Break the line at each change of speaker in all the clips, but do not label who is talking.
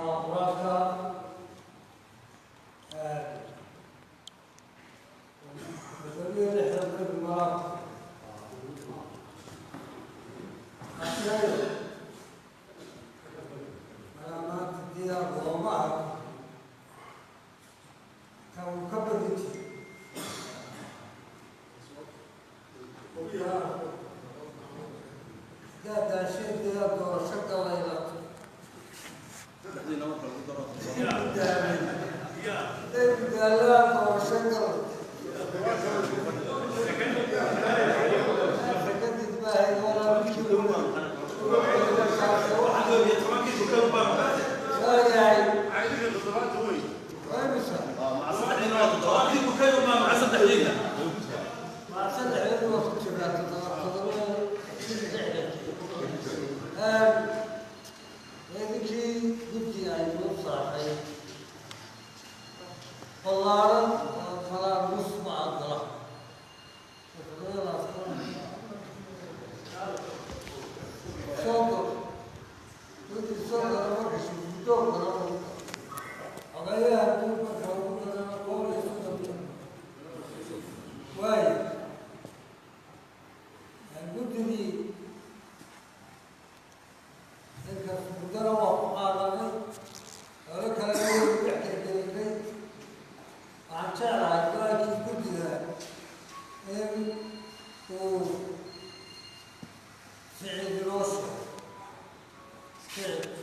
قرآنك وتبين لحظة المرأة أحيانا علامات الديار ومعك كانوا كبدتي وبها قاعد شيء ديار دور شقة ويلات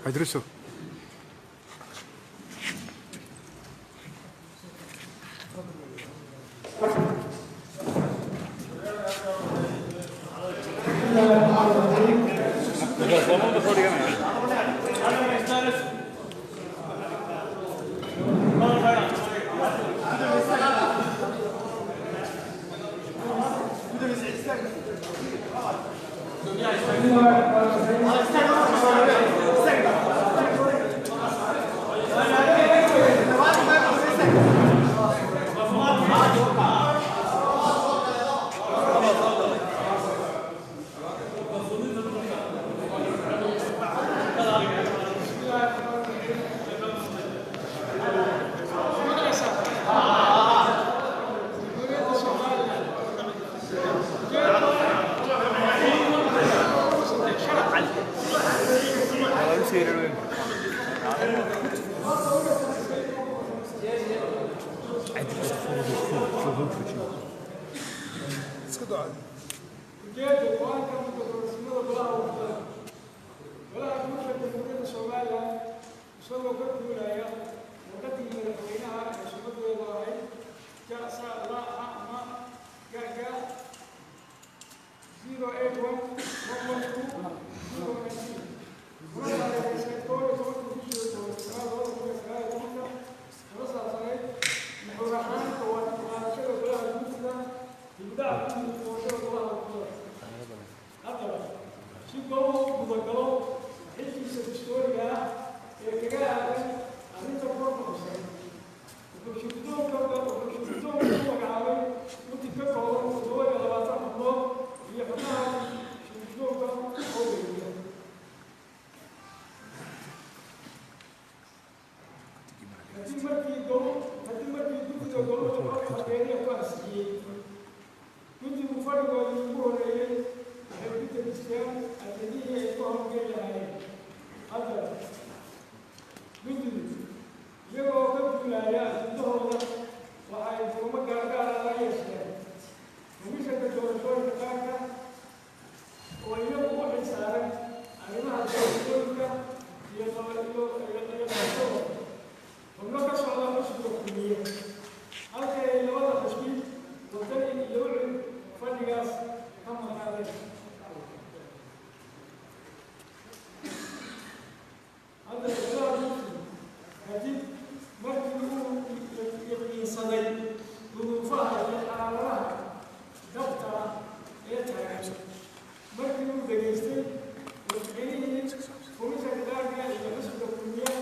هيدرسوا
markii uu dhageystay warbixinihii komishanka gaarka iyo xisbiga kulmiye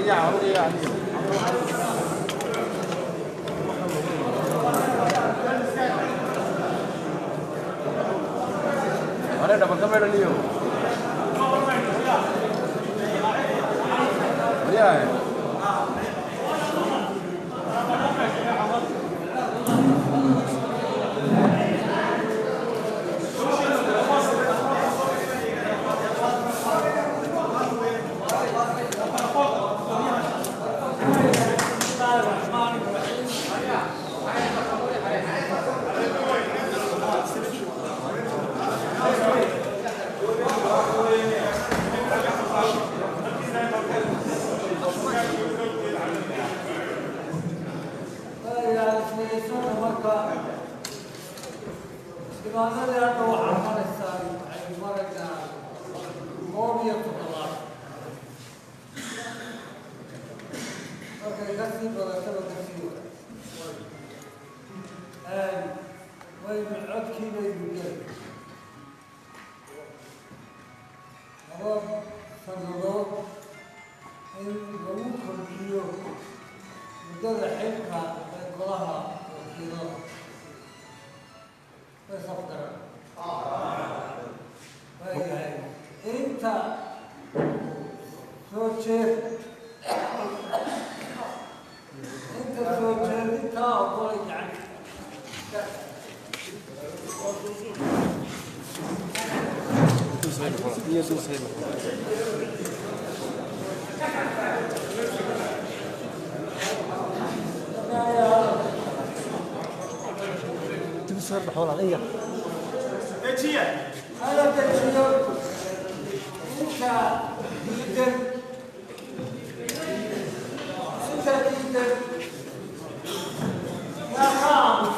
cái nhà nó đi à. Ở đây là bằng camera liều. Đấy rồi.
Thank you. تبصر بحول عليا
هذا تجيب انت جدا انت جدا يا خام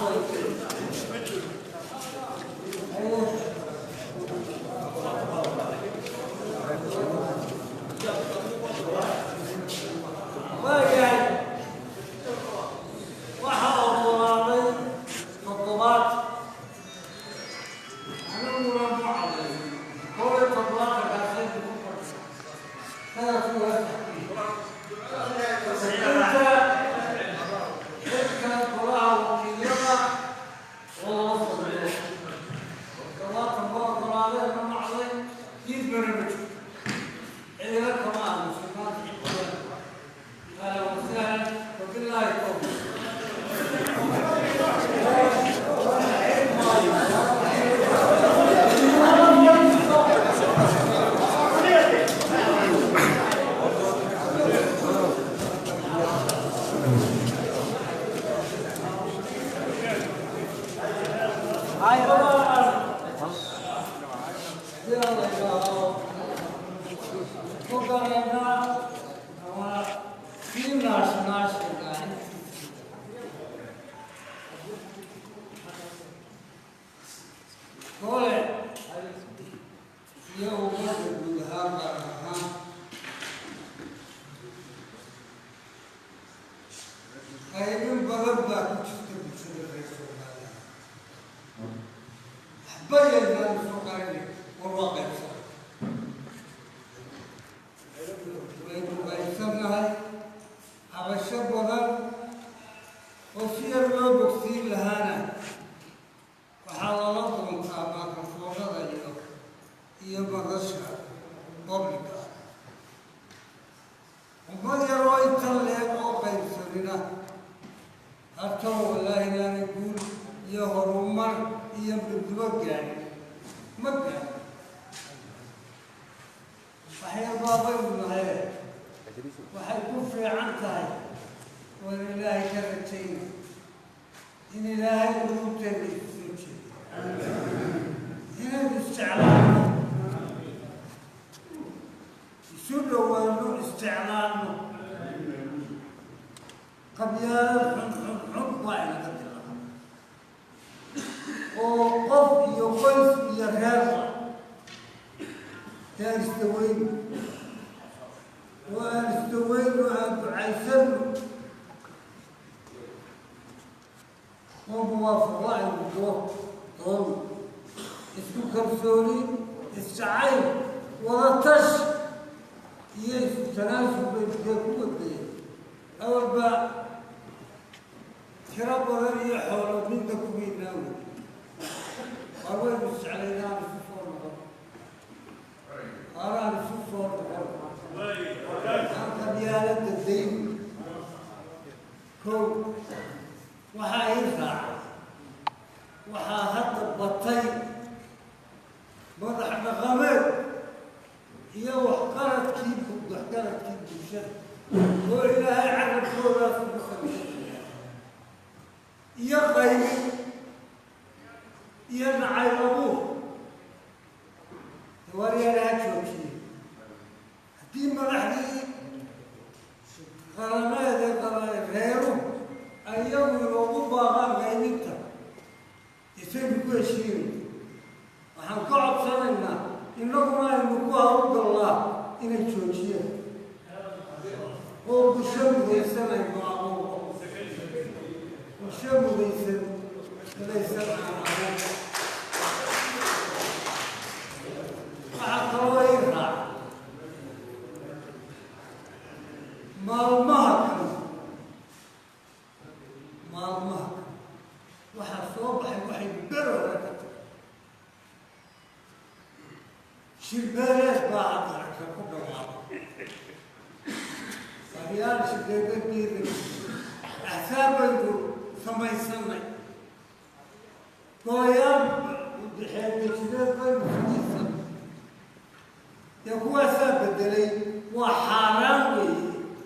bedelay waa xaaraan weeye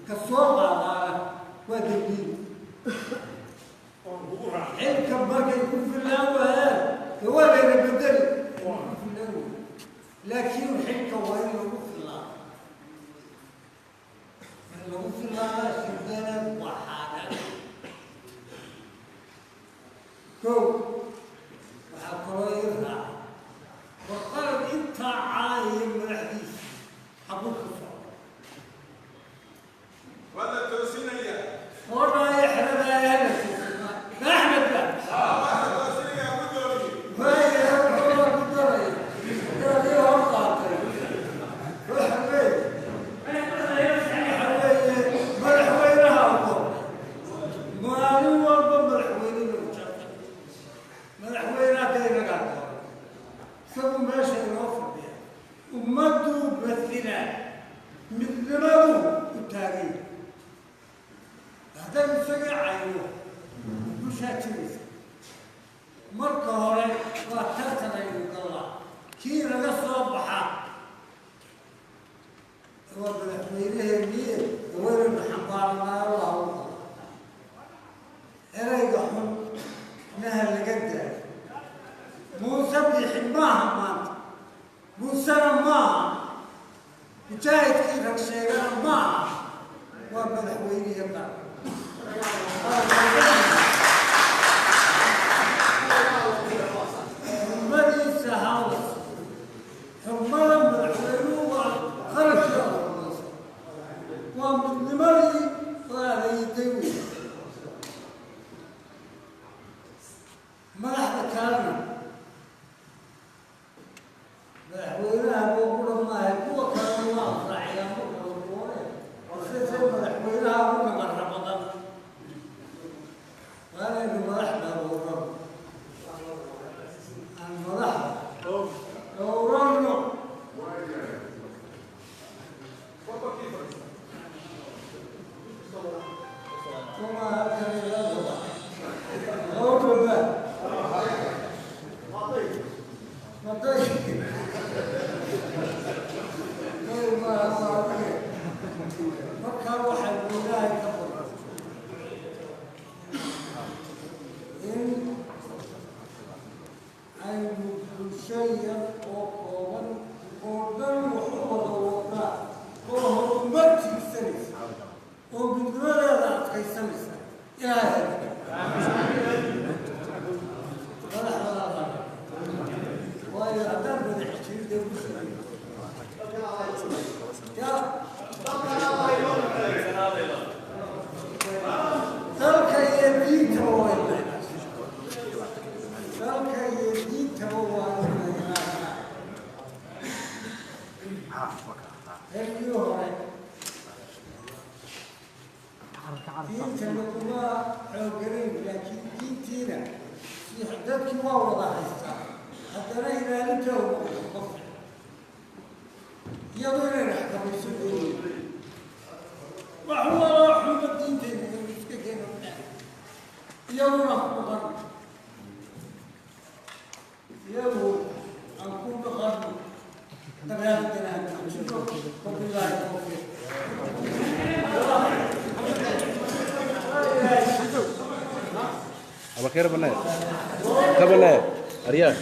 ka soo qaadaana waa dembiil xilka markay ku filaan waayaan dee waa layna bedeli ku filaan wey laakiin xilka waa in lagu filaa in lagu filaana shirkana waa xaaraan kow waxaa kaloo ii raaca وقال انت عايم الحديث حبوك الصعب
ولا توسينية
والله يحرم يا هلا ما احمد بقى
واحد توسينية ابو دوري
ما يحرم ابو دوري دوري ورقة روح البيت ملحوينها ابو مالو والبو ملحوينها كينا قاعد سبوا ماشي يوفر بها ومدوا مثلنا مثلناه التاريخ هذا يسجع عينه مش هتشوف مركه هوري واترتنا يقول الله كي رجع صباحا هو بالحميله مين هو الحنبار ما الله اريقهم نهر لقدر موسى بيحبها مات موسى ما مجاهد كيفك شيئا ما وبالحويني يبقى مدي سهاوس ثم لما الحلوة خرج ومن مري وهذا يدوي ما راح كلامه مدحوينها بقول ما هو كان الله راعي امره وصير مدحوينها وما رمضان قال انه مدحنا ورب المدح ورنا ثم هكذا يلا markaa waxay ilaahay ka badan in aynu bulsho yar oo kooban oo dhan wax u wada wadaa oo horumar tiigsanaysa oo midnimadeeda adkaysanaysa ilaahay waayo haddaan madax jirin dee bulshada dalka iyo diintaba waa dalka iyo diintaba waa reerkii hore diintana kuma xooganayn laakiin diintiina dadkii waa wada haystaa haddana ilaalintooda iyadoo inay raxkamayso doonin وهو حب الدين تاني يوم أخبر يوم أنكون بخارج تبعات تنام شوفوا قبل الله يوفق
أبا خير بناء كبناء أريان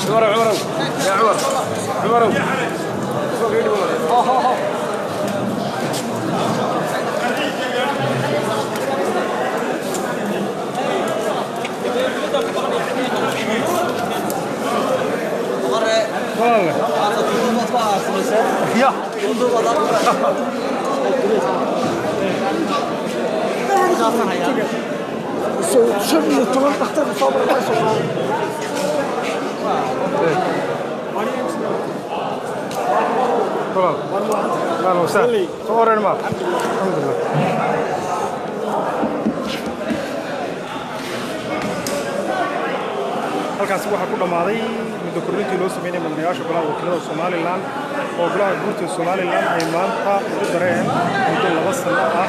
عمر يا عمر صورين ما الحمد لله halkaas waxa ku dhamaaday muddo kordhintii loo sameynayay mudanayaasha golaha wakiilada Somaliland oo golaha guurta Somaliland ay maanta ugu dareen muddo 2 sano ah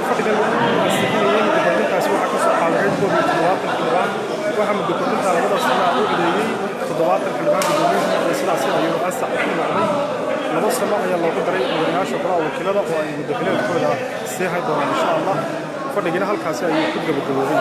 fadhigan asixiyay muddo kordhintaasi waxaa ka soo xaadiray 70 xildhibaan waxaa muddo kordhinta 2 sano u codeeyay 70 xildhibaan guddoomiyaha sidaas ayuu asax ku noqday 2 sano ayaa loogu daray mudanayaasha golaha wakiilada oo ay muddo xileedkooda sii hay doonaan insha Allah fadhigina halkaasi ayuu ku gabagaboobay